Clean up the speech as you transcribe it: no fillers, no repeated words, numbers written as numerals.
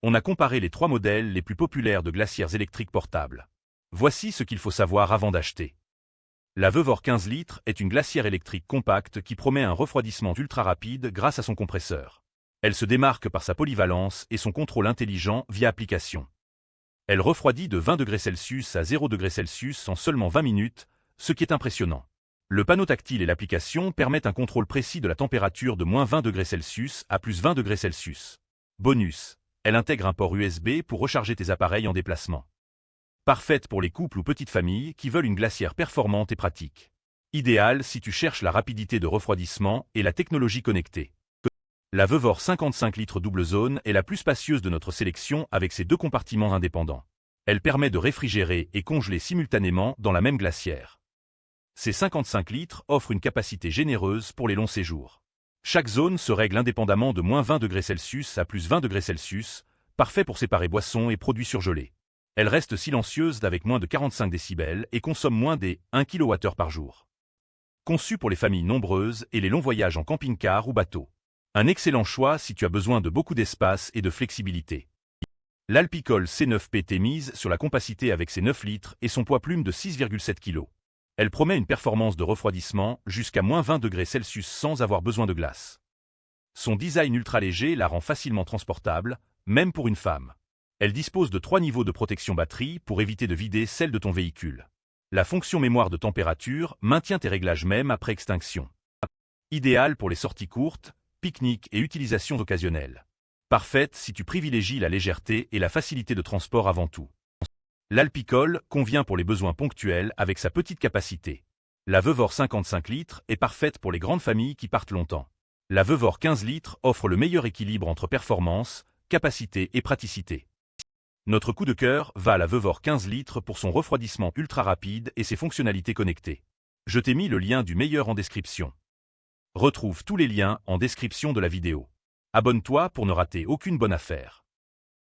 On a comparé les 3 modèles les plus populaires de glacières électriques portables. Voici ce qu'il faut savoir avant d'acheter. La Veuvor 15 litres est une glacière électrique compacte qui promet un refroidissement ultra rapide grâce à son compresseur. Elle se démarque par sa polyvalence et son contrôle intelligent via application. Elle refroidit de 20 degrés Celsius à 0 degrés Celsius en seulement 20 minutes, ce qui est impressionnant. Le panneau tactile et l'application permettent un contrôle précis de la température de moins 20 degrés Celsius à plus 20 degrés Celsius. Bonus, elle intègre un port USB pour recharger tes appareils en déplacement. Parfaite pour les couples ou petites familles qui veulent une glacière performante et pratique. Idéal si tu cherches la rapidité de refroidissement et la technologie connectée. La Veuvor 55 litres double zone est la plus spacieuse de notre sélection avec ses 2 compartiments indépendants. Elle permet de réfrigérer et congeler simultanément dans la même glacière. Ces 55 litres offrent une capacité généreuse pour les longs séjours. Chaque zone se règle indépendamment de moins 20 degrés Celsius à plus 20 degrés Celsius, parfait pour séparer boissons et produits surgelés. Elle reste silencieuse avec moins de 45 décibels et consomme moins des 1 kWh par jour. Conçue pour les familles nombreuses et les longs voyages en camping-car ou bateau. Un excellent choix si tu as besoin de beaucoup d'espace et de flexibilité. L'Alpicol C9PT mise sur la compacité avec ses 9 litres et son poids plume de 6,7 kg. Elle promet une performance de refroidissement jusqu'à moins 20 degrés Celsius sans avoir besoin de glace. Son design ultra léger la rend facilement transportable, même pour une femme. Elle dispose de 3 niveaux de protection batterie pour éviter de vider celle de ton véhicule. La fonction mémoire de température maintient tes réglages même après extinction. Idéal pour les sorties courtes, pique-niques et utilisations occasionnelles. Parfaite si tu privilégies la légèreté et la facilité de transport avant tout. L'Alpicol convient pour les besoins ponctuels avec sa petite capacité. La Veuvor 55 litres est parfaite pour les grandes familles qui partent longtemps. La Veuvor 15 litres offre le meilleur équilibre entre performance, capacité et praticité. Notre coup de cœur va à la Veuvor 15 litres pour son refroidissement ultra rapide et ses fonctionnalités connectées. Je t'ai mis le lien du meilleur en description. Retrouve tous les liens en description de la vidéo. Abonne-toi pour ne rater aucune bonne affaire.